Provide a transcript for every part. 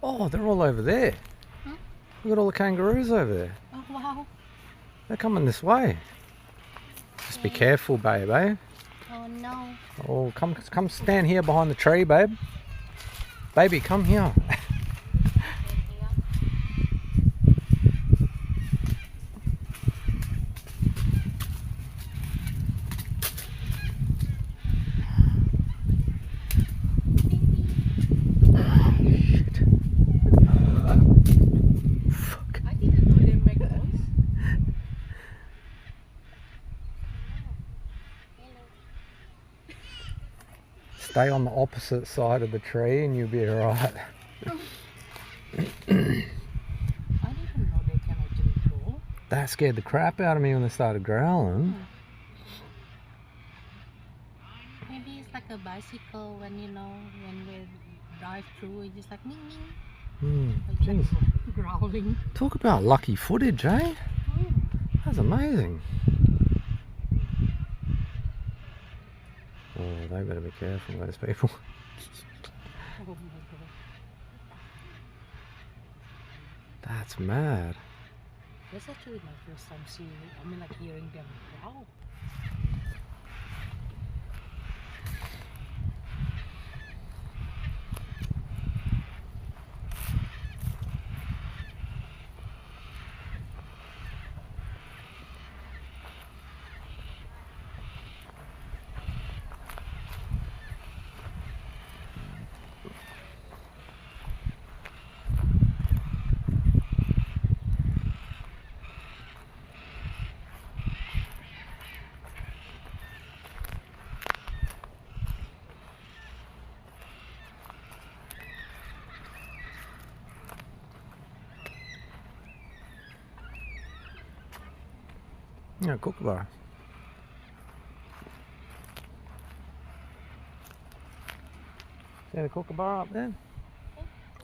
Oh, they're all over there. Huh? Look at all the kangaroos over there. Oh, wow. They're coming this way. Just be careful, babe, eh? Oh, no. Oh, come stand here behind the tree, babe. Baby, come here. I didn't know they make noise. Stay on the opposite side of the tree and you'll be alright. I didn't know they can actually crawl. That scared the crap out of me when they started growling. Maybe it's like a bicycle when when we drive through, it's just like ning ning. Jeez. Growling. Talk about lucky footage, eh? That's amazing. Oh, they better be careful, those people. Oh my god. That's mad. That's actually my first time seeing it. Like hearing them growl. Yeah, kookaburra. See the kookaburra up there?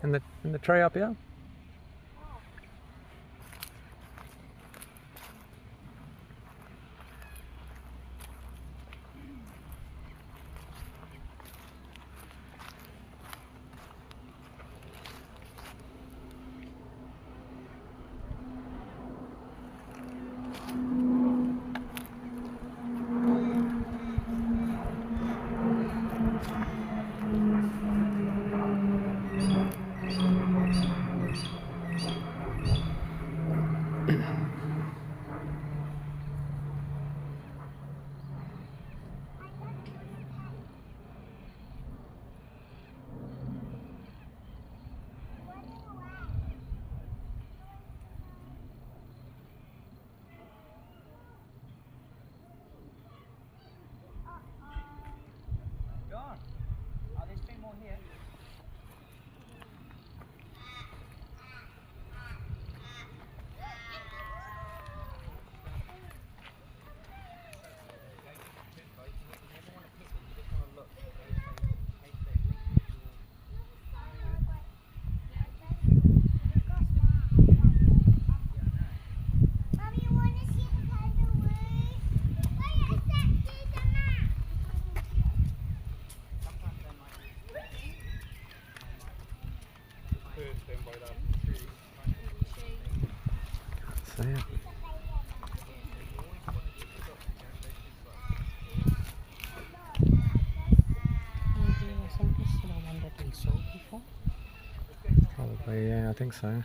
In the tree up here? See it? Maybe I think this is the one that we saw before. Probably, yeah, I think so.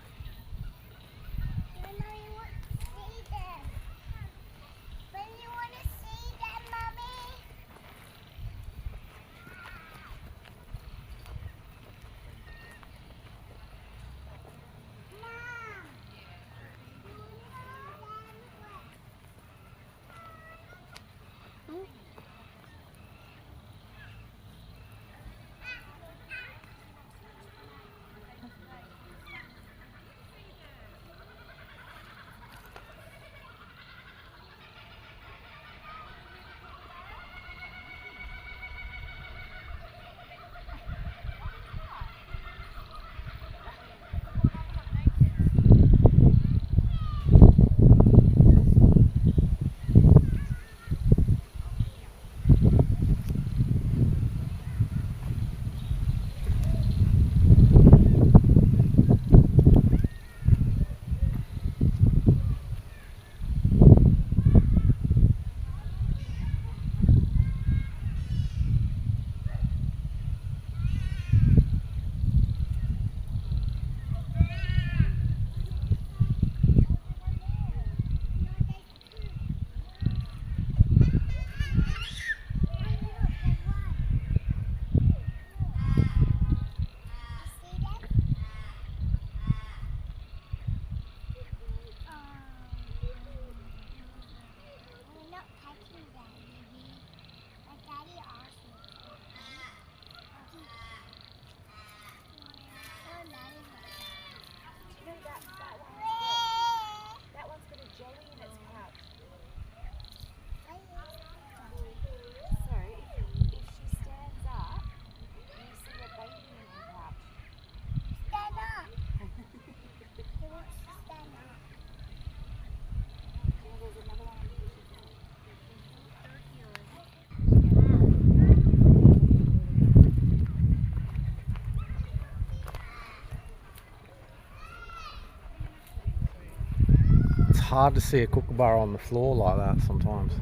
It's hard to see a kookaburra on the floor like that sometimes.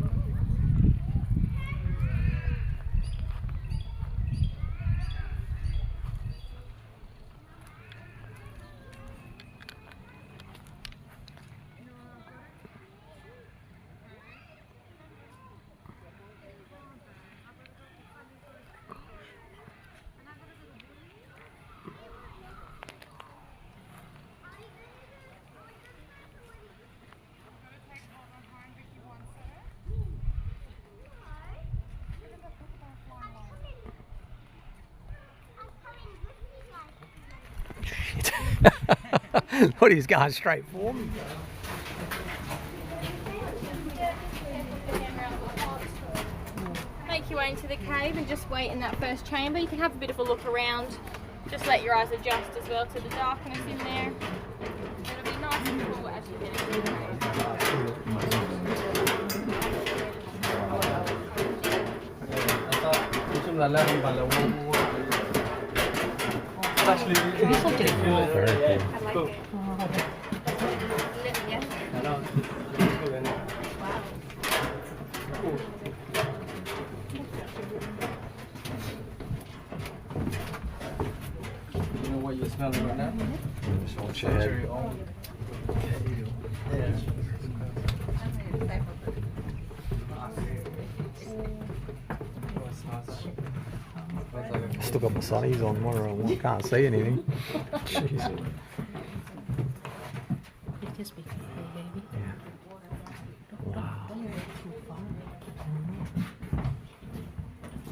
What, he's going straight for me? Make your way into the cave and just wait in that first chamber. You can have a bit of a look around. Just let your eyes adjust as well to the darkness in there. It'll be nice and cool as you get into the cave. Very cool. I like it. You know what you're smelling right now? Cherry. Still got my sunnies on, I can't see anything. Jeez. Just be careful, baby. Yeah. Wow. Don't go too far.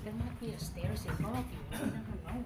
There might be a stairs in front of you. I don't know.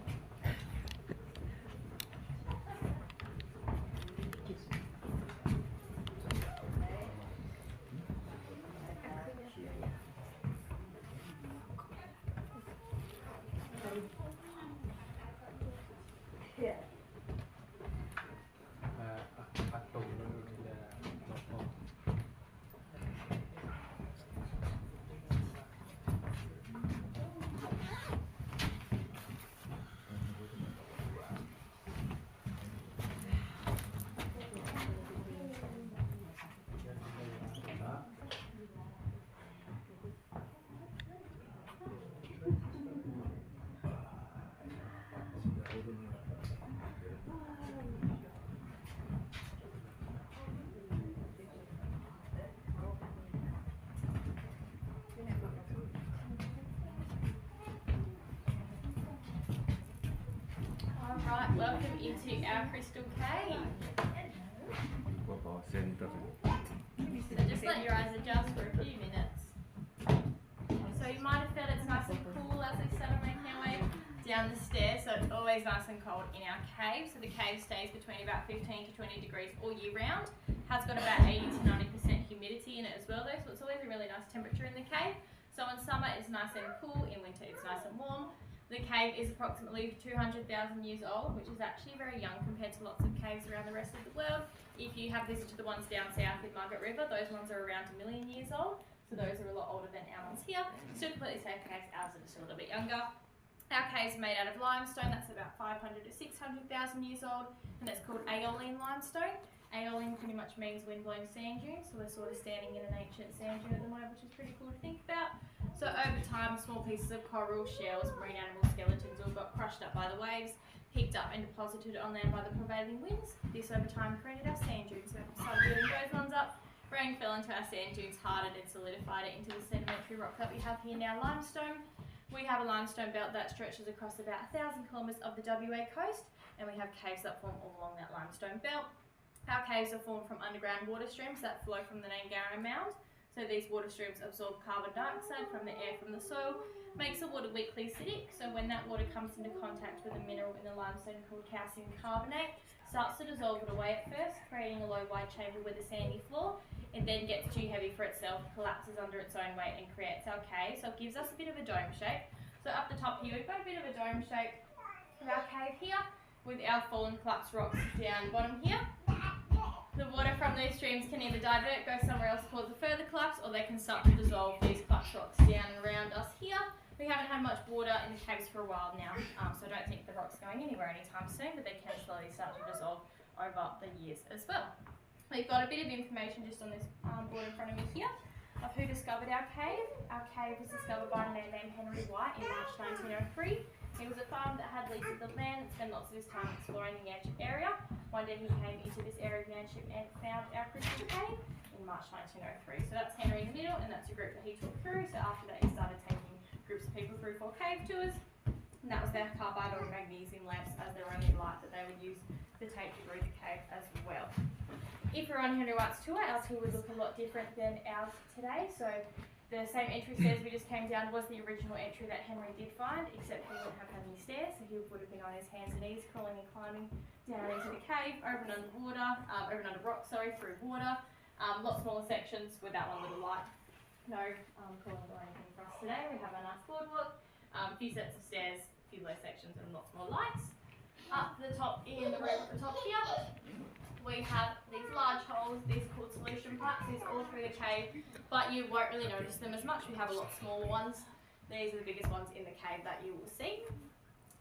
Alright, welcome into our crystal cave. So just let your eyes adjust for a few minutes. So you might have felt it's nice and cool as we start making our way down the stairs. So it's always nice and cold in our cave. So the cave stays between about 15 to 20 degrees all year round. Has got about 80 to 90% humidity in it as well though, so it's always a really nice temperature in the cave. So in summer it's nice and cool, in winter it's nice and warm. The cave is approximately 200,000 years old, which is actually very young compared to lots of caves around the rest of the world. If you have visited the ones down south with Margaret River, those ones are around 1 million years old. So those are a lot older than our ones here. Still completely safe caves, ours are just a little bit younger. Our cave's made out of limestone, that's about 500 to 600,000 years old, and it's called aeolian limestone. Aeolian pretty much means wind-blown sand dunes, so we're sort of standing in an ancient sand dune at the moment, which is pretty cool to think about. So over time, small pieces of coral, shells, marine animal skeletons all got crushed up by the waves, picked up and deposited on land by the prevailing winds. This over time created our sand dunes, so we started building those ones up. Rain fell into our sand dunes, hardened and solidified it into the sedimentary rock that we have here now, limestone. We have a limestone belt that stretches across about 1,000 kilometres of the WA coast, and we have caves that form all along that limestone belt. Our caves are formed from underground water streams that flow from the Nangarra Mound. So these water streams absorb carbon dioxide from the air from the soil, makes the water weakly acidic. So when that water comes into contact with a mineral in the limestone called calcium carbonate, starts to dissolve it away at first, creating a low wide chamber with a sandy floor. It then gets too heavy for itself, collapses under its own weight and creates our cave. So it gives us a bit of a dome shape. So up the top here, we've got a bit of a dome shape of our cave here with our fallen collapsed rocks down bottom here. The water from these streams can either divert, go somewhere else, cause a further collapse, or they can start to dissolve these collapsed rocks down and around us here. We haven't had much water in the caves for a while now, so I don't think the rock's going anywhere anytime soon, but they can slowly start to dissolve over the years as well. We've got a bit of information just on this board in front of me here of who discovered our cave. Our cave was discovered by a man named Henry White in March 1903. He was a farmer that had leased the land and spent lots of his time exploring the Yanchep area. One day he came into this area of Yanchep and found our crystal cave in March 1903. So that's Henry in the middle, and that's a group that he took through. So after that he started taking groups of people through for cave tours. And that was their carbide or magnesium lamps as their only light that they would use to take through the cave as well. If we're on Henry White's tour, our tour would look a lot different than ours today. So the same entry stairs we just came down was the original entry that Henry did find, except he wouldn't have had any stairs, so he would have been on his hands and knees, crawling and climbing down into the cave, over and under rock, through water. Lots smaller sections with that one little light. No crawling or anything for us today. We have a nice boardwalk, a few sets of stairs, a few low sections, and lots more lights. Up the top in the room at the top here, we have these large holes. These are called solution pipes. These are all through the cave, but you won't really notice them as much. We have a lot smaller ones. These are the biggest ones in the cave that you will see.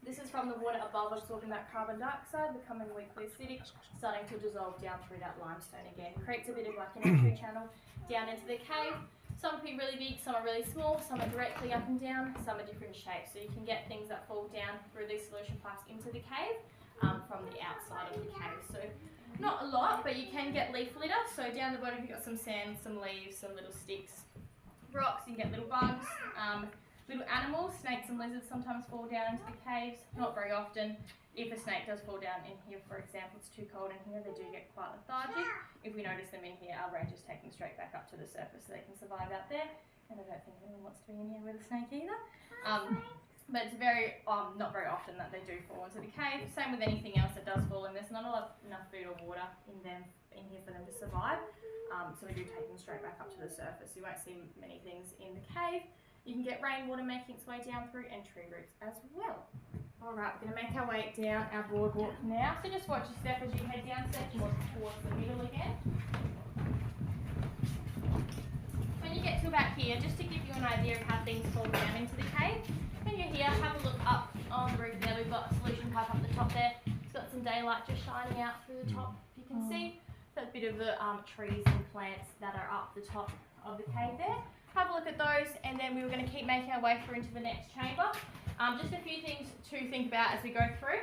This is from the water above absorbing that carbon dioxide, becoming weakly acidic, starting to dissolve down through that limestone again. Creates a bit of like an entry channel down into the cave. Some can be really big, some are really small, some are directly up and down, some are different shapes. So you can get things that fall down through these solution pipes into the cave from the outside of the cave. So not a lot, but you can get leaf litter. So down the bottom you've got some sand, some leaves, some little sticks, rocks. You can get little bugs, little animals. Snakes and lizards sometimes fall down into the caves. Not very often. If a snake does fall down in here, for example, it's too cold in here, they do get quite lethargic. If we notice them in here, our rangers take them straight back up to the surface so they can survive out there. And I don't think anyone wants to be in here with a snake either. But it's very, not very often that they do fall into the cave. Same with anything else that does fall in. There's not enough food or water in here for them to survive. So we do take them straight back up to the surface. You won't see many things in the cave. You can get rainwater making its way down through and tree roots as well. Alright, we're going to make our way down our boardwalk now. So just watch your step as you head down, step towards the middle again. When you get to about here, just to give you an idea of how things fall down into the cave, when you're here, have a look up on the roof there. We've got a solution pipe up the top there. It's got some daylight just shining out through the top, if you can see. So a bit of the trees and plants that are up the top of the cave there. Have a look at those, and then we were going to keep making our way through into the next chamber. Just a few things to think about as we go through,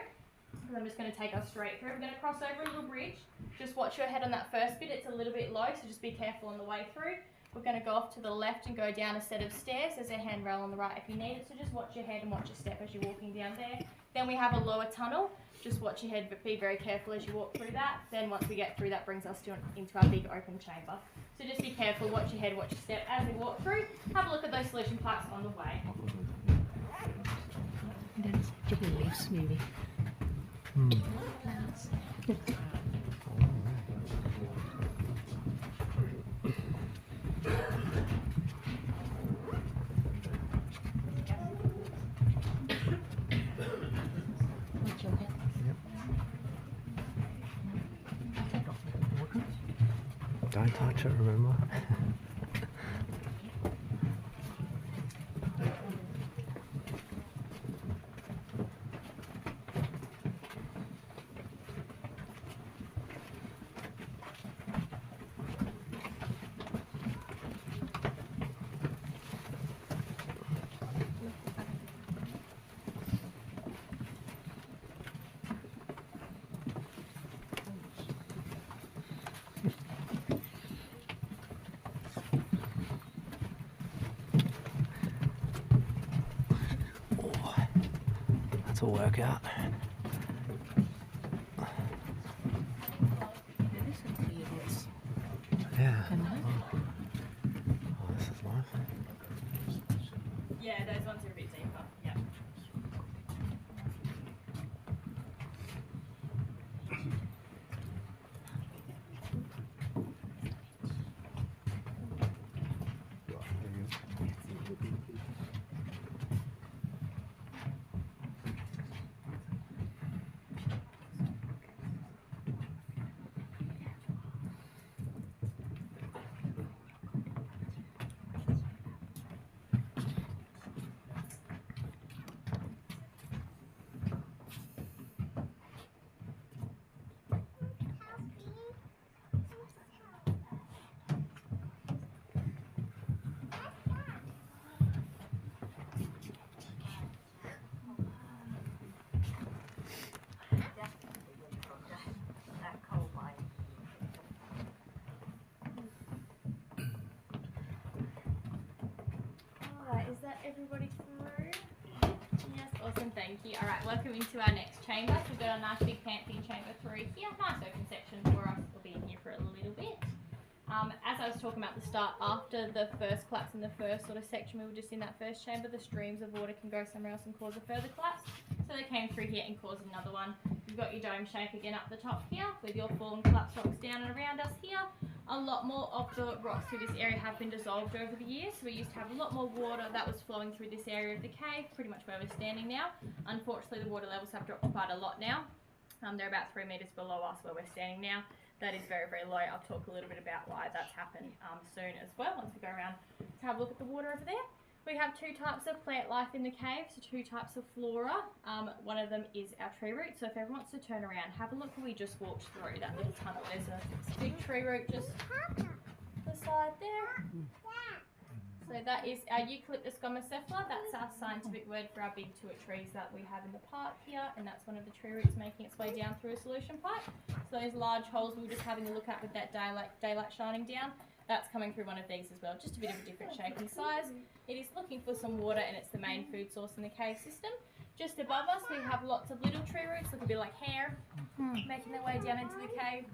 because I'm just going to take us straight through. We're going to cross over a little bridge. Just watch your head on that first bit. It's a little bit low, so just be careful on the way through. We're going to go off to the left and go down a set of stairs. There's a handrail on the right if you need it, so just watch your head and watch your step as you're walking down there. Then we have a lower tunnel. Just watch your head, but be very careful as you walk through that. Then once we get through, that brings us into our big open chamber. So just be careful, watch your head, watch your step as we walk through. Have a look at those solution pipes on the way. Dan coba leaves maybe. Watch your head. Don't touch it, remember? will work out. Yeah. Oh, this is nice. Yeah, those ones are a bit deeper. Yeah. Alright, is that everybody through? Yes, awesome, thank you. Alright, welcome into our next chamber. So we've got a nice big pantheon chamber through here. Nice open section for us. We'll be in here for a little bit. As I was talking about at the start, after the first collapse in the first sort of section, we were just in that first chamber, the streams of water can go somewhere else and cause a further collapse. So they came through here and caused another one. You've got your dome shape again up the top here, with your fallen collapse rocks down and around us here. A lot more of the rocks through this area have been dissolved over the years. So we used to have a lot more water that was flowing through this area of the cave, pretty much where we're standing now. Unfortunately, the water levels have dropped quite a lot now. They're about 3 metres below us where we're standing now. That is very, very low. I'll talk a little bit about why that's happened soon as well, once we go around to have a look at the water over there. We have two types of plant life in the cave, so two types of flora. One of them is our tree root. So if everyone wants to turn around, have a look where we just walked through, that little tunnel. There's a big tree root just the side there. So that is our Eucalyptus gomocephala. That's our scientific word for our big tuat trees that we have in the park here, and that's one of the tree roots making its way down through a solution pipe. So those large holes we were just having a look at with that daylight shining down, that's coming through one of these as well, just a bit of a different shape and size. It is looking for some water, and it's the main food source in the cave system. Just above us we have lots of little tree roots, look a bit like hair, making their way down into the cave.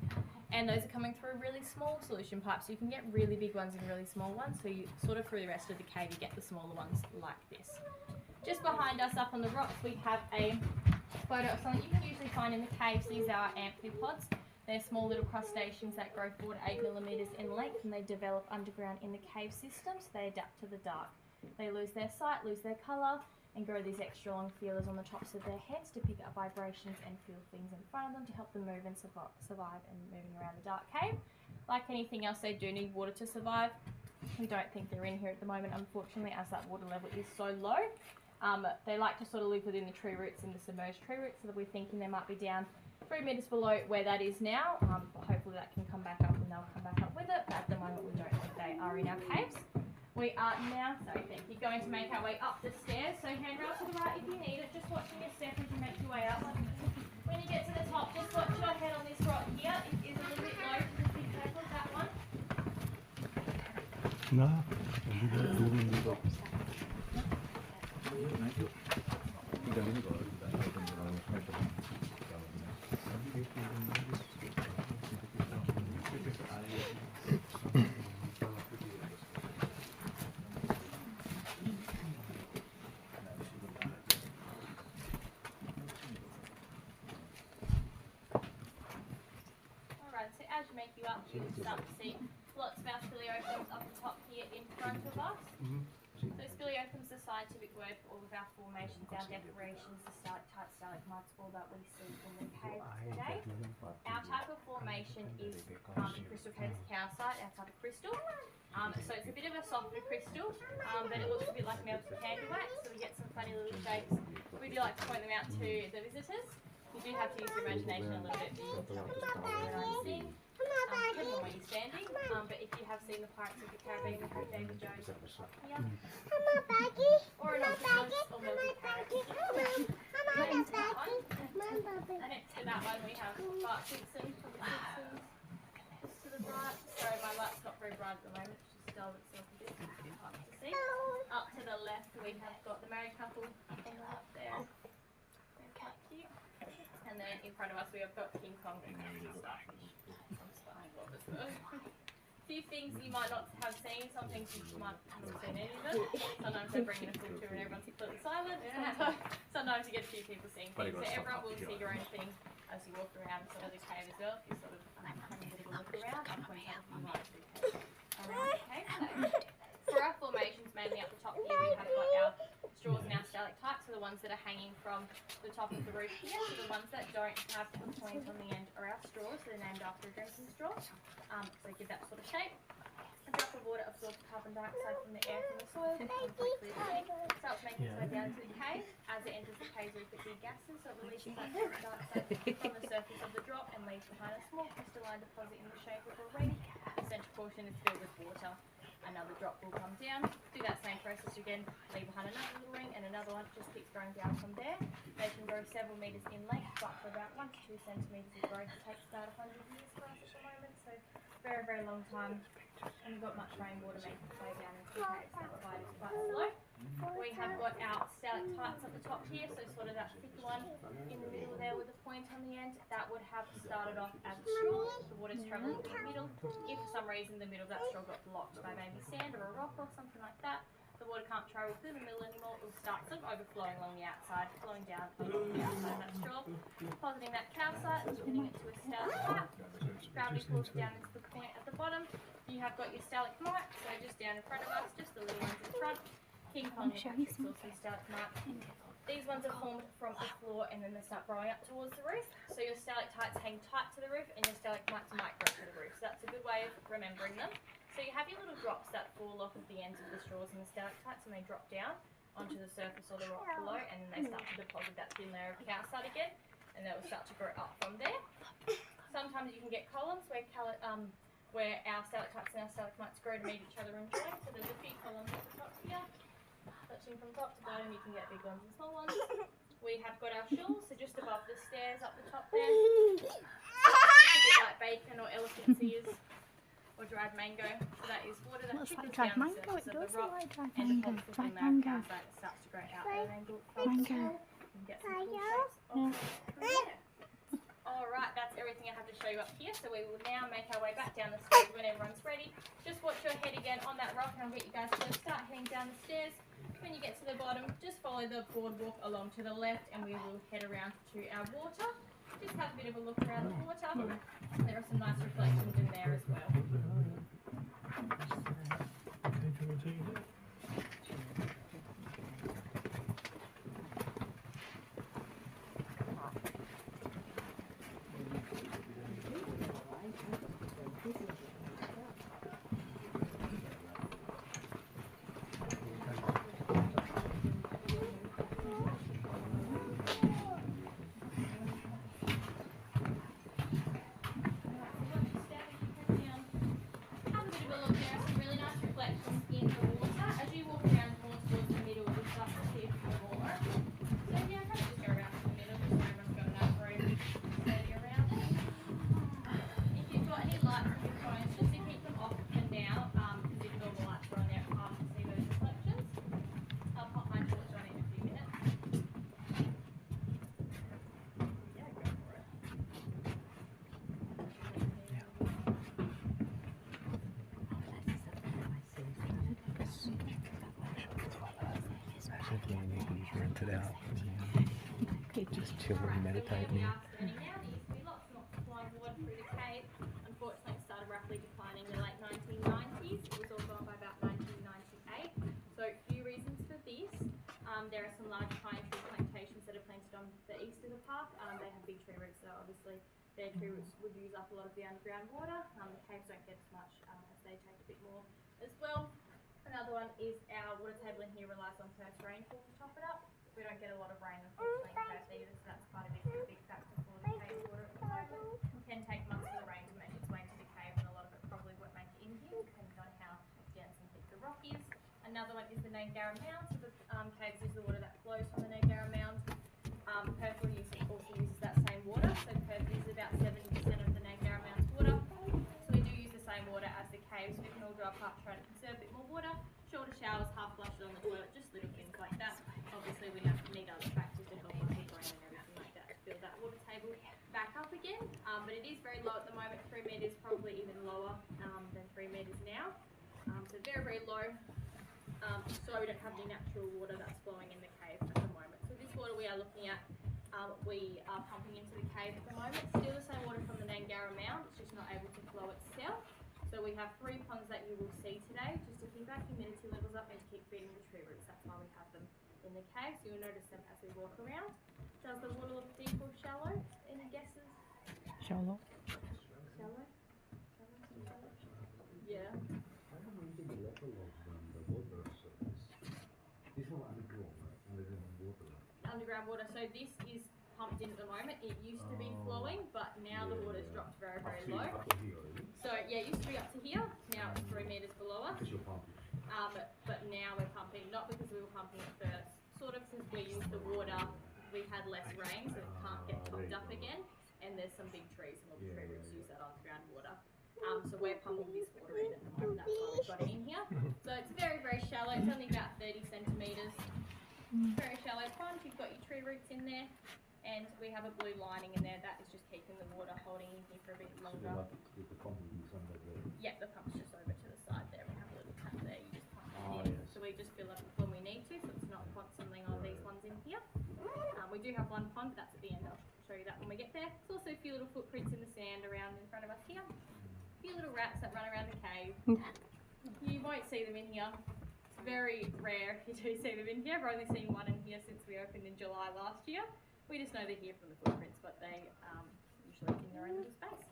And those are coming through really small solution pipes, so you can get really big ones and really small ones. So you sort of through the rest of the cave you get the smaller ones like this. Just behind us up on the rocks we have a photo of something you can usually find in the caves. These are our amphipods. They're small little crustaceans that grow 4 to 8 millimetres in length, and they develop underground in the cave system, so they adapt to the dark. They lose their sight, lose their colour, and grow these extra long feelers on the tops of their heads to pick up vibrations and feel things in front of them to help them move and survive and moving around the dark cave. Like anything else, they do need water to survive. We don't think they're in here at the moment, unfortunately, as that water level is so low. They like to sort of live within the tree roots and the submerged tree roots, so that we're thinking they might be down 3 metres below where that is now. But hopefully that can come back up and they'll come back up with it, but at the moment we don't think they are in our caves. We are now, going to make our way up the stairs. So handrail to the right if you need it. Just watching your step as you make your way up. When you get to the top, just watch your head on this rock here. It is a little bit low, so just be careful of that one. Alright, so as you make you up, you can start to see lots of our speleothems up the top here in front of us. So speleothems is a scientific word for all of our formations, our decorations, the tight stalagmites, all that we see in the cave today. Our type of formation is crystal cave calcite, our type of crystal. So it's a bit of a softer crystal, but it looks a bit like melted candy wax, so we get some funny little shapes. We do like to point them out to the visitors. You do have to use your imagination a little bit to tell what I'm seeing. Depending on where you're standing, but if you have seen the Pirates of the Caribbean with David Jones up the top here, or an octopus, or melted carrot. Next to that one, and next to that one we have Bart Simpson from the Simpsons. To the right, sorry my light's not very bright at the moment, it's just dulled itself a bit, it's hard to see. Up to the left we have got the married couple up there. then in front of us we have got King Kong and Starfish. A few things you might not have seen, some things you might not have seen any of them. Sometimes they bring in a full tour and everyone's completely silent. Sometimes you get a few people seeing things. So everyone will see your own thing as you walk around sort of the cave as well. If you sort of having a bit of a look around, I'll point out if you might see around the cave. So, for our formations, mainly up the top here, we have got our straws and our stalactites, so the ones that are hanging from the top of the roof here. So the ones that don't have a point on the end are our straws, so they're named after a drinking straw. So give that sort of shape. A drop of water absorbs carbon dioxide from the air from the soil, becomes quickly acidic, starts making its way down into the cave. As it enters the cave, it degasses, so it releases that carbon dioxide from the surface of the drop and leaves behind a small crystalline deposit in the shape of a ring. The central portion is filled with water. Another drop will come down, do that same process again, leave behind another little ring and another one, just keeps going down from there. They can grow several metres in length, but for about 1 to 2 centimetres of growth it takes about 100 years for us at the moment, so very, very long time. And we've got much rainwater making its way down into the cave, so that divide is quite slow. We have got our stalactites at the top here, so sort of that thick one in the middle there with a point on the end. That would have started off as a straw. The water's travelling through the middle. If for some reason the middle of that straw got blocked by maybe sand or a rock or something like that, the water can't travel through the middle anymore. It will start sort of overflowing along the outside, flowing down along the outside of that straw, depositing that calcite, turning it to a stalactite. Gravity pulls down into the point at the bottom. You have got your stalagmite, so just down in front of us, just the little ones in front. King Kong is also stalagmite. These ones are formed from the floor and then they start growing up towards the roof. So your stalactites hang tight to the roof and your stalagmites might grow to the roof. So that's a good way of remembering them. So you have your little drops that fall off of the ends of the straws and the stalactites and they drop down onto the surface or the rock below and then they start to deposit that thin layer of calcite again and they will start to grow up from there. Sometimes you can get columns where our stalactites and our stalagmites grow to meet each other and join. So there's a few columns at the top here. Touching from top to bottom, you can get big ones and small ones. We have got our shoals, so just above the stairs up the top there. It's a bit like bacon or elephant's ears or dried mango. So that is water that trickles down the surface of the rock and deposits within that calcite. It starts to grow out at an angle from the floor and get some cool shapes off from there. Alright, that's everything I have to show you up here. So we will now make our way back down the stairs when everyone's ready. Just watch your head again on that rock and I'll get you guys to start heading down the stairs. When you get to the bottom, just follow the boardwalk along to the left and we will head around to our water. Just have a bit of a look around the water. There are some nice reflections in there as well. Rent it out. Just chill and meditate. Unfortunately, it started rapidly declining in the late 1990s. It was all gone by about 1998. So a few reasons for this. There are some large pine tree plantations that are planted on the east of the park. They have big tree roots, so obviously their tree roots would use up a lot of the underground water. The caves don't get as much as they take a bit more as well. Another one is our water table in here relies on Perth's rainfall to top it up. We don't get a lot of rain unfortunately in Perth either, so that's quite a big factor for the cave water at the moment. It can take months for the rain to make its way into the cave and a lot of it probably won't make it in here depending on how dense and thick the rock is. Another one is the Nangara Mound. So the caves use the water that flows from the Nangara Mound. Perth also uses that same water, so Perth uses about 70% of the Nangara Mound's water. So we do use the same water as the caves. We can all do our part to try to conserve a bit more water. Shorter showers, half flushes on the toilet, just little things like that. Obviously we need other factors to help us with rain and everything like that to fill that water table. is very low at the moment. 3 metres, probably even lower than 3 metres now. So very, very low. So we don't have any natural water that's flowing in the cave at the moment. So this water we are looking at, we are pumping into the cave at the moment. Still the same water from the Nangara Mound, it's just not able to flow itself. So we have 3 ponds that you will see today, just to keep our humidity levels up and to keep feeding the tree roots. That's why we have them in the cave, so you'll notice them as we walk around. Does the water look deep or shallow? Any guesses? Shallow. Shallow? Shallow? Yeah. I don't know the level of the water surface. This one underground, right? Underground water. Underground water. So this is pumped in at the moment. It used to be flowing, but now the water's dropped very, very low. Up to here, right? So yeah, it used to be up to here. Now it's 3 metres below us. Because you're pumping. But now we're pumping, not because we were pumping it first, sort of since we used the water, we had less rain, so it can't get topped up again. And there's some big trees, and all the tree roots use that underground water. So we're pumping this water in at the moment. That's why we've got it in here. So it's very, very shallow. It's only about 30 centimetres. Very shallow pond. You've got your tree roots in there. And we have a blue lining in there. That is just keeping the water holding in here for a bit longer. The pumping is under there. Yeah, the pump's just over to the side there. We have a little tap there. You just pump Oh, it in. yes. So we just fill up when we need to. So it's not constantly on these ones in here. We do have one pond, but that's at the end. I'll show you that when we get there. There's also a few little footprints in the sand around in front of us here. A few little rats that run around the cave. You won't see them in here. It's very rare if you do see them in here. I've only seen one in here since we opened in July last year. We just know they're here from the footprints, but they usually in their own little space.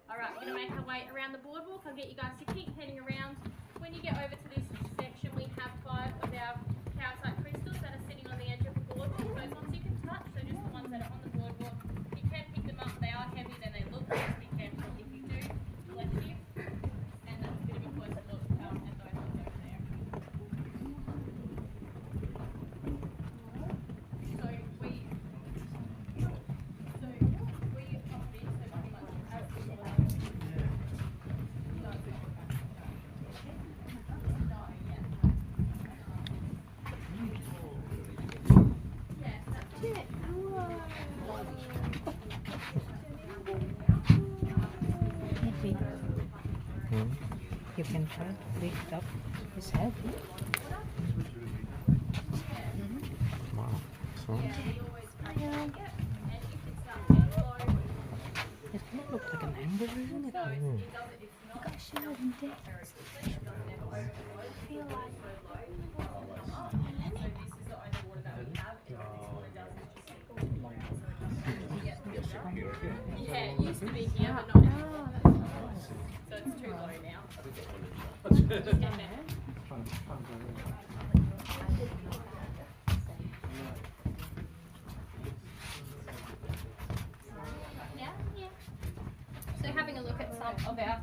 Alright, we're going to make our way around the boardwalk. I'll get you guys to keep heading around. When you get over to this section, we have 5 of our calcite crystals that are sitting on the edge of the boardwalk. Those ones you can touch, so just the ones that are on the boardwalk. You can pick them up, they are heavy, then they look, just be careful if you do. Bless you. And that's a bit of a closer look at those ones over there. So we pop this, so pretty much as we go. Maybe you can try to lift up his head. Wow. So, It kind of looks like an angler, isn't it? Gosh, I wouldn't it? Feel like Yeah, it used to be here, but not anymore. So it's too low now. Just get there. Yeah. So having a look at some of our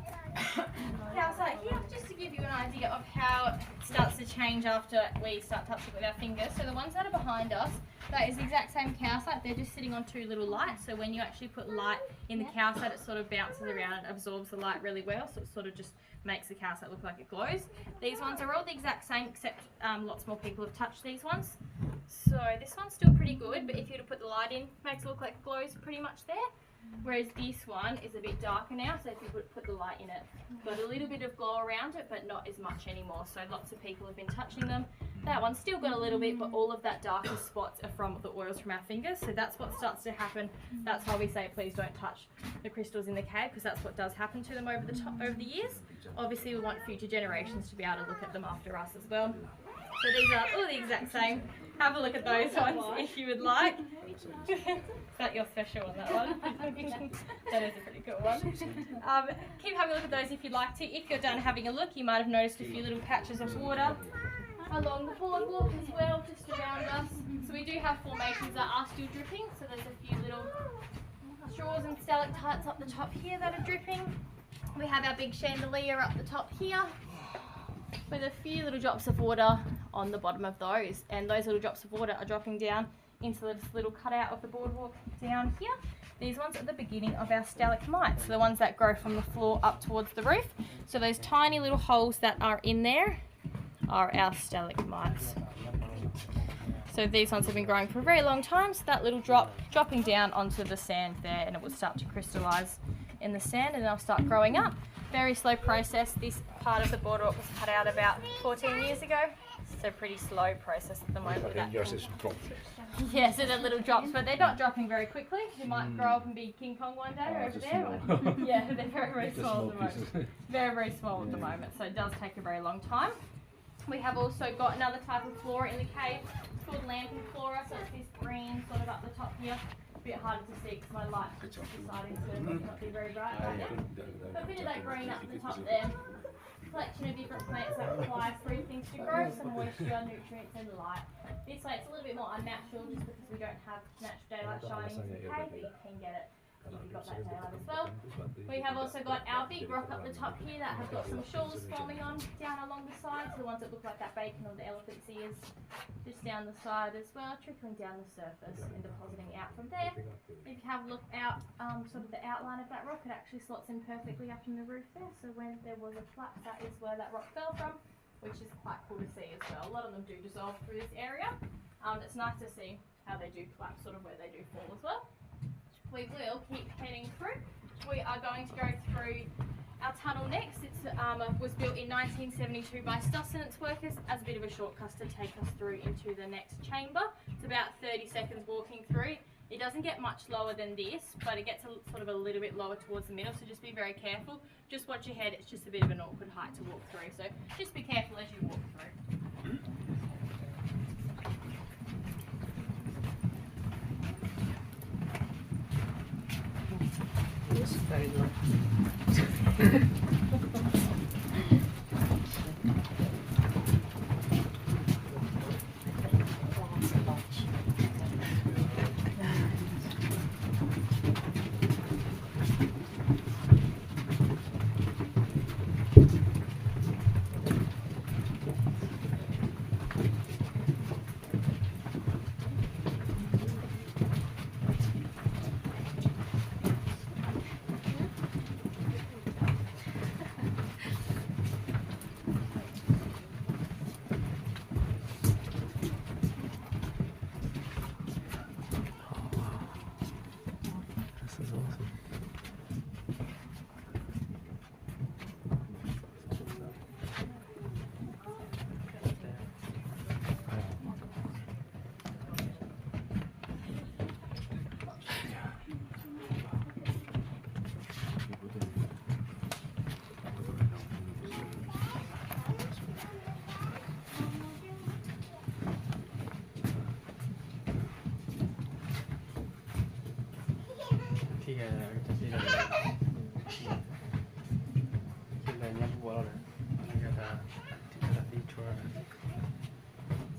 calcite here, just to give you an idea of how it starts to change after we start touching with our fingers. So the ones that are behind us, that is the exact same calcite, they're just sitting on 2 little lights. So when you actually put light in the calcite, it sort of bounces around and absorbs the light really well, so it sort of just makes the calcite look like it glows. These ones are all the exact same, except lots more people have touched these ones. So this one's still pretty good, but if you were to put the light in, it makes it look like it glows pretty much there. Whereas this one is a bit darker now, so if you put the light in it, got a little bit of glow around it, but not as much anymore. So lots of people have been touching them. That one's still got a little bit, but all of that darker spots are from the oils from our fingers. So that's what starts to happen. That's why we say please don't touch the crystals in the cave, because that's what does happen to them over the years. Obviously, we want future generations to be able to look at them after us as well. So these are all the exact same. Have a look at those ones if you would like. Is that your special one, that one? That is a pretty cool one. Keep having a look at those if you'd like to. If you're done having a look, you might have noticed a few little patches of water along the boardwalk as well, just around us. So we do have formations that are still dripping. So there's a few little straws and stalactites up the top here that are dripping. We have our big chandelier up the top here, with a few little drops of water on the bottom of those, and those little drops of water are dropping down into this little cutout of the boardwalk down here. These ones are the beginning of our stalagmites, so the ones that grow from the floor up towards the roof. So those tiny little holes that are in there are our stalagmites. So these ones have been growing for a very long time, so that little dropping down onto the sand there, and it will start to crystallise in the sand and they'll start growing up. Very slow process. This part of the boardwalk was cut out about 14 years ago. So pretty slow process at the moment. With that. Yeah, so they're little drops, but they're not dropping very quickly. You might grow up and be King Kong one day over there. Yeah, they're very, very small at the moment. Very, very small at the moment, so it does take a very long time. We have also got another type of flora in the cave. It's called lamping flora, so it's this green sort of up the top here. A bit harder to see because my light's deciding to not be very bright right now. But a bit of that green up the top there. Collection of different plants that require three things to grow: some moisture, nutrients and light. This way it's a little bit more unnatural just because we don't have natural daylight shining into the cave, but you can get it if you've got that daylight as well. We have also got our big rock up the top here that has got some shoals forming on down along the sides, the ones that look like that bacon or the elephant's ears, just down the side as well, trickling down the surface and depositing out from there. If you have a look out, sort of the outline of that rock, it actually slots in perfectly up in the roof there. So when there was a collapse, that is where that rock fell from, which is quite cool to see as well. A lot of them do dissolve through this area. It's nice to see how they do collapse, sort of where they do fall as well. We will keep heading through. We are going to go through our tunnel next. It was built in 1972 by sustenance workers as a bit of a shortcut to take us through into the next chamber. It's about 30 seconds walking through. It doesn't get much lower than this, but it gets sort of a little bit lower towards the middle, so just be very careful. Just watch your head, it's just a bit of an awkward height to walk through, so just be careful as you walk through.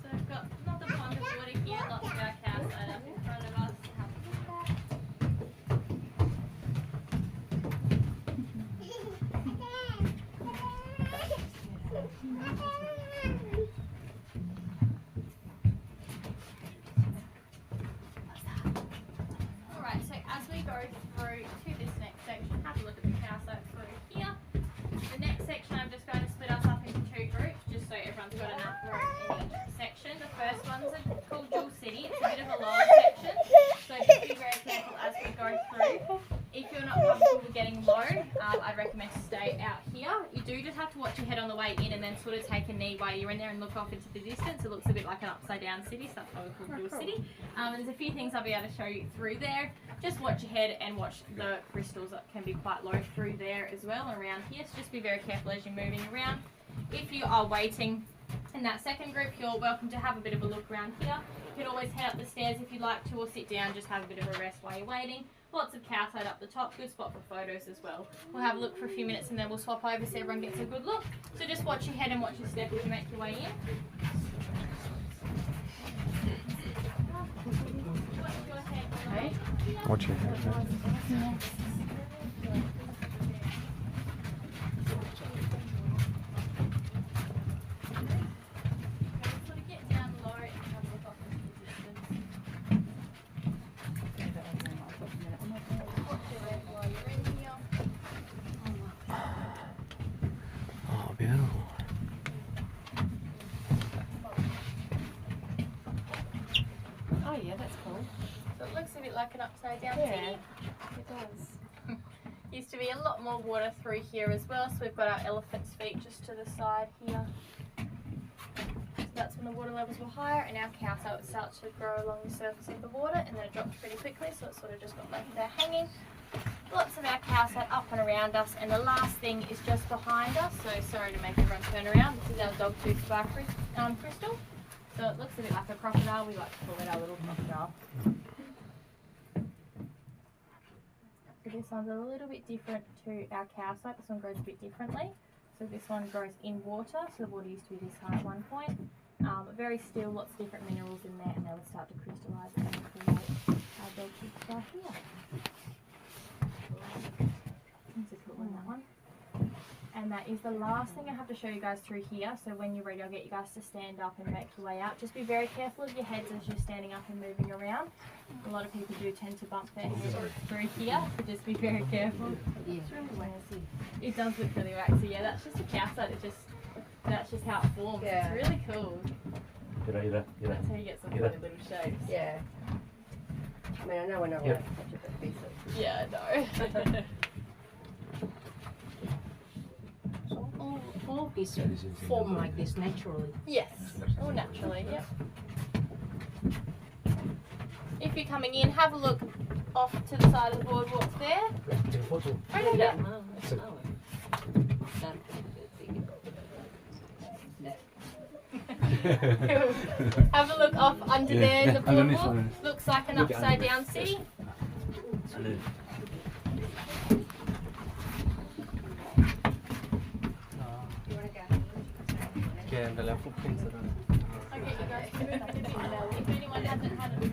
So we've got another pond of water here, lots of our cows laid up in front of us. Have a look at Alright, so as we go through to this next section, have a look at the cow site through here. The next section I'm just going to split us up into two groups, just so everyone's got enough room in each section. The first one's called Jewel City. It's a bit of a lower section, so just be very careful as we go through. If you're not comfortable with getting low, I'd recommend to stay out here. You do just have to watch your head on the way in and then sort of take a knee while you're in there and look off into the distance. It looks a bit like an upside down city, so that's why we call Jewel City. There's a few things I'll be able to show you through there. Just watch your head and watch the crystals that can be quite low through there as well and around here. So just be very careful as you're moving around. If you are waiting in that second group, you're welcome to have a bit of a look around here. You can always head up the stairs if you'd like to, or sit down, just have a bit of a rest while you're waiting. Lots of cowside up the top, good spot for photos as well. We'll have a look for a few minutes and then we'll swap over so everyone gets a good look. So just watch your head and watch your step as you make your way in. Watch your head. Sort of get down low and have a look off into the distance. Watch your head while you're in here. Oh, beautiful. Oh yeah, that's cool. So it looks a bit like an upside down Yeah, city. it does. Used to be a lot more water through here as well, so we've got our elephant's feet just to the side here. So that's when the water levels were higher, and our cowsite would start to grow along the surface of the water, and then it dropped pretty quickly, so it sort of just got left there hanging. Lots of our cowsite up and around us, and the last thing is just behind us, so sorry to make everyone turn around. This is our dogtooth star crystal. So it looks a bit like a crocodile. We like to call it our little crocodile. So this one's a little bit different to our cowsite. This one grows a bit differently. So this one grows in water. So the water used to be this high at one point. Very still, lots of different minerals in there, and they would start to crystallise and create our dogtooth star here. That's a cool one, that one. And that is the last thing I have to show you guys through here. So when you're ready, I'll get you guys to stand up and make your way out. Just be very careful of your heads as you're standing up and moving around. A lot of people do tend to bump their heads through here, so just be very careful. Yeah. It's really waxy. It does look really waxy. Yeah, that's just a cowsite. That's just how it forms. Yeah. It's really cool. That's how you get some funny little shapes. Yeah. I mean, I know we're not allowed to touch it, but pieces. Yeah, I know. All of these form like this naturally. Yes, all naturally, yep. If you're coming in, have a look off to the side of the boardwalk there. Right over. Have a look off under there, the boardwalk. Looks like an upside down city. Okay, the left foot pins are on. I'll get you guys to move up a bit. If anyone hasn't had a look,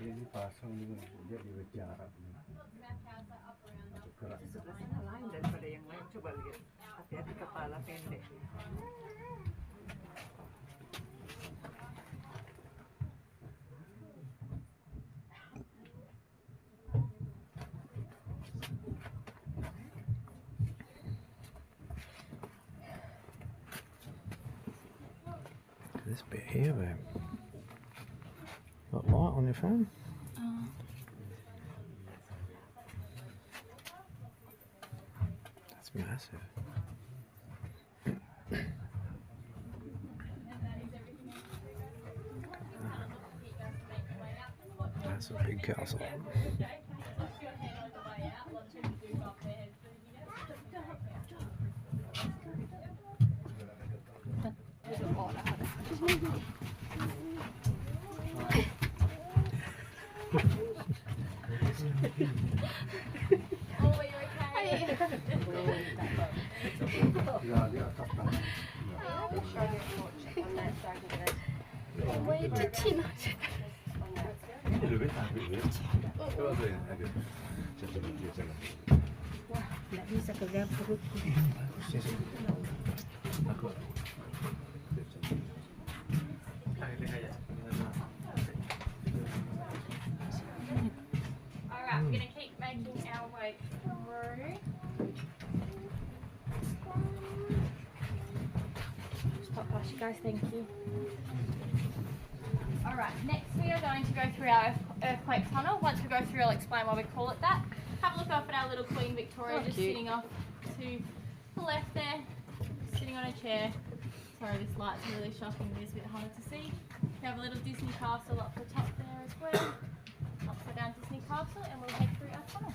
Ini pasang juga dia di jarak. Sebelah sana lain daripada yang lain. Coba lihat, hati-hati kepala pendek. This bit here, babe. Got light on your phone? That's massive. That's a big castle. Nggak bisa pegang perutku. Alright, we're going to keep making our way through. Just pop past you guys, thank you. Alright, next we are going to go through our earthquake tunnel. Once we go through, I'll explain why we call it that. Have a look up at our little Queen Victoria just sitting off to the left there, sitting on a chair. Sorry, this light's really shocking, it is a bit hard to see. We have a little Disney castle up the top there as well. Upside down Disney castle, and we'll head through our tunnel.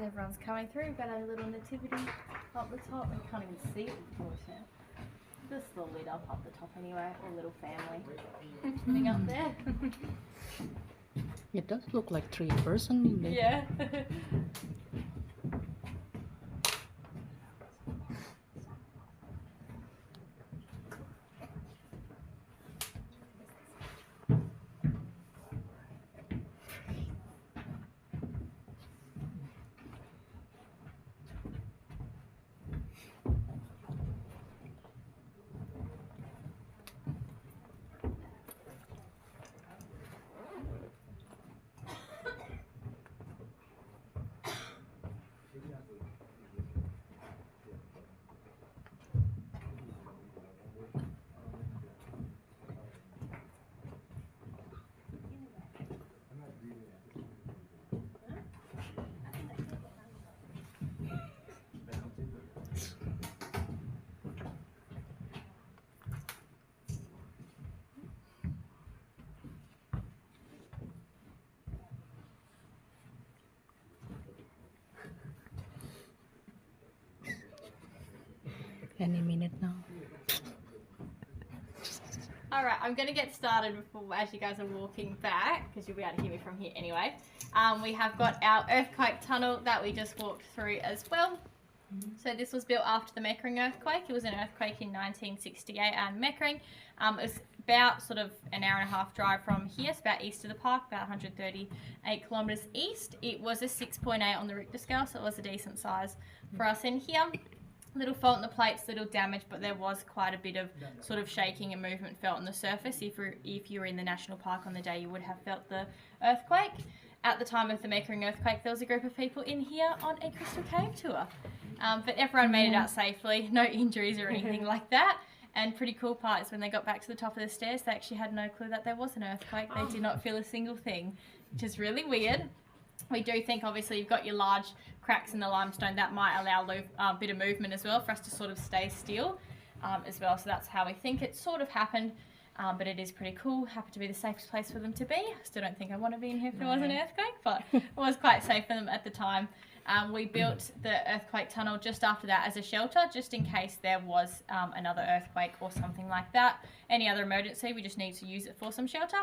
everyone's coming through, we've got our little nativity up the top. You can't even see it before it's now. Just the lid up the top anyway, or little family sitting up there. It does look like 3 person in there. Yeah. Any minute now. Alright, I'm going to get started before as you guys are walking back, because you'll be able to hear me from here anyway. We have got our earthquake tunnel that we just walked through as well. So this was built after the Meckering earthquake. It was an earthquake in 1968 at Meckering. It was about sort of an hour and a half drive from here. It's about east of the park, about 138 kilometres east. It was a 6.8 on the Richter scale, so it was a decent size for us in here. Little fault in the plates, little damage, but there was quite a bit of sort of shaking and movement felt on the surface. If you were in the national park on the day, you would have felt the earthquake. At the time of the Meckering earthquake, there was a group of people in here on a Crystal Cave tour. But everyone made it out safely, no injuries or anything like that. And pretty cool part is when they got back to the top of the stairs, they actually had no clue that there was an earthquake. They did not feel a single thing, which is really weird. We do think obviously you've got your large cracks in the limestone that might allow a bit of movement as well for us to sort of stay still as well. So that's how we think it sort of happened. But it is pretty cool. Happened to be the safest place for them to be. I still don't think I want to be in here if there was an earthquake, but it was quite safe for them at the time. We built the earthquake tunnel just after that as a shelter, just in case there was another earthquake or something like that. Any other emergency, we just need to use it for some shelter.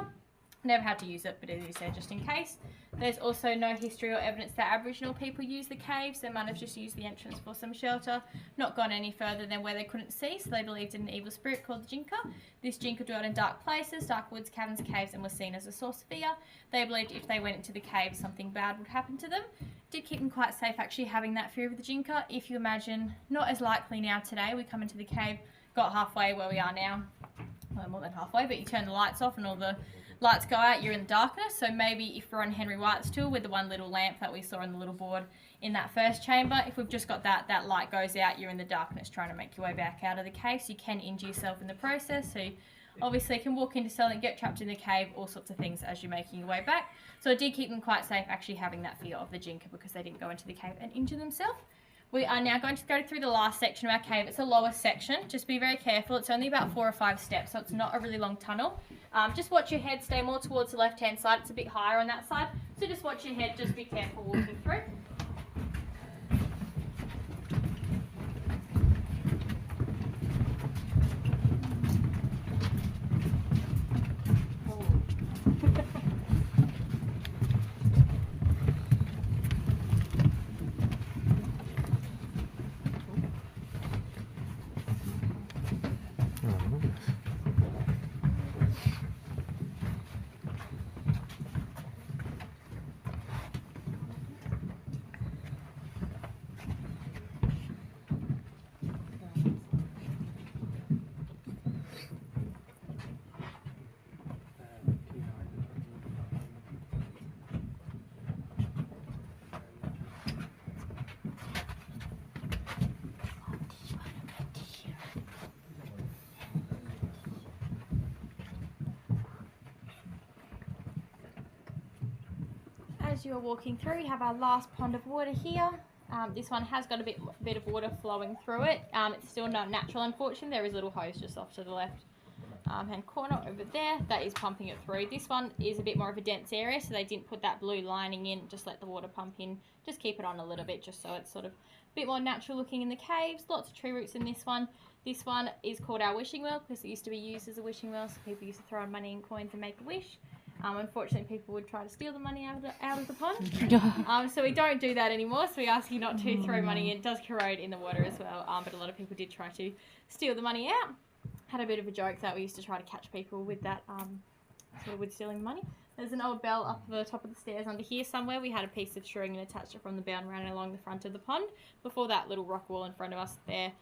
Never had to use it, but it is there just in case. There's also no history or evidence that Aboriginal people use the caves. They might have just used the entrance for some shelter, not gone any further than where they couldn't see, so they believed in an evil spirit called the Jinka. This Jinka dwelled in dark places, dark woods, caverns, caves, and was seen as a source of fear. They believed if they went into the cave, something bad would happen to them. Did keep them quite safe, actually, having that fear of the Jinka. If you imagine, not as likely now today, we come into the cave, got halfway where we are now, well, more than halfway, but you turn the lights off and all the lights go out, you're in the darkness. So maybe if we're on Henry White's tool with the one little lamp that we saw on the little board in that first chamber, if we've just got that light goes out, you're in the darkness trying to make your way back out of the cave. So you can injure yourself in the process. So you obviously can walk into something, get trapped in the cave, all sorts of things as you're making your way back. So it did keep them quite safe, actually having that fear of the Jinka, because they didn't go into the cave and injure themselves. We are now going to go through the last section of our cave. It's a lower section. Just be very careful. It's only about 4 or 5 steps, so it's not a really long tunnel. Just watch your head. Stay more towards the left-hand side. It's a bit higher on that side. So just watch your head. Just be careful walking through. As you are walking through, you have our last pond of water here. This one has got a bit of water flowing through it. It's still not natural, unfortunately. There is a little hose just off to the left hand corner over there, that is pumping it through. This one is a bit more of a dense area, so they didn't put that blue lining in, just let the water pump in, just keep it on a little bit, just so it's sort of a bit more natural looking in the caves. Lots of tree roots in this one. This one is called our wishing well because it used to be used as a wishing well, so people used to throw in money and coins and make a wish. Unfortunately, people would try to steal the money out of the pond. So we don't do that anymore, so we ask you not to throw money in. It does corrode in the water as well, but a lot of people did try to steal the money out. Had a bit of a joke that we used to try to catch people with that, sort of with stealing the money. There's an old bell up the top of the stairs under here somewhere. We had a piece of string and attached it from the bell and ran it along the front of the pond. Before that, little rock wall in front of us there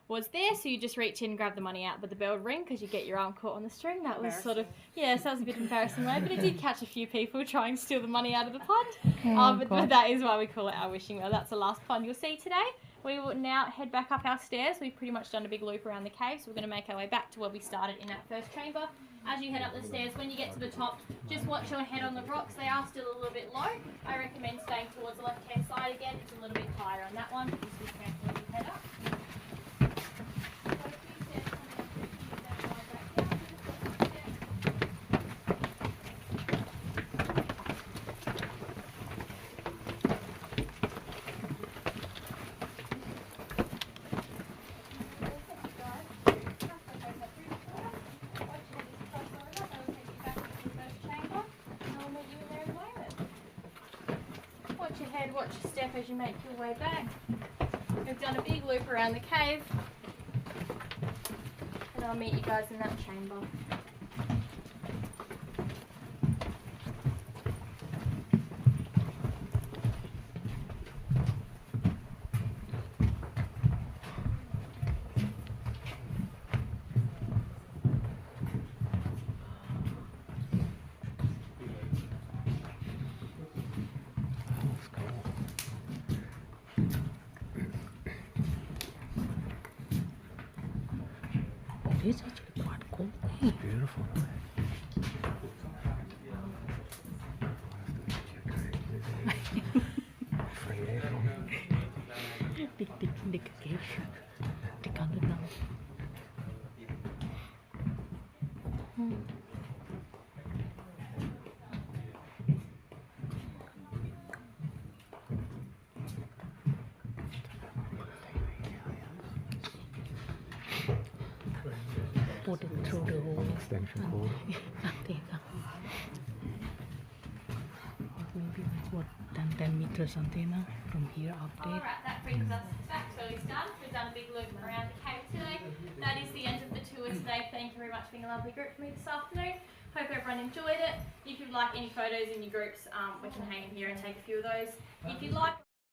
was there, so you just reach in and grab the money out, but the bell would ring because you get your arm caught on the string. That was sort of, yeah, so that was a bit embarrassing way, but it did catch a few people trying to steal the money out of the pond. But that is why we call it our wishing well. That's the last pond you'll see today. We will now head back up our stairs. We've pretty much done a big loop around the cave, so we're going to make our way back to where we started in that first chamber. As you head up the stairs, when you get to the top, just watch your head on the rocks. They are still a little bit low. I recommend staying towards the left-hand side again. It's a little bit higher on that one, but just be careful as you head up. Watch your head, watch your step as you make your way back. We've done a big loop around the cave, and I'll meet you guys in that chamber. This is actually quite cool. It's beautiful. Free air from it. Dig a cave. Dig underground. Put it through the hole. Extension cord. Maybe what 10 meters something now from here up there. Alright, that brings us back to where we started. We've done a big loop around the cave today. That is the end of the tour today. Thank you very much for being a lovely group for me this afternoon. Hope everyone enjoyed it. If you'd like any photos in your groups, we can hang in here and take a few of those. If you'd like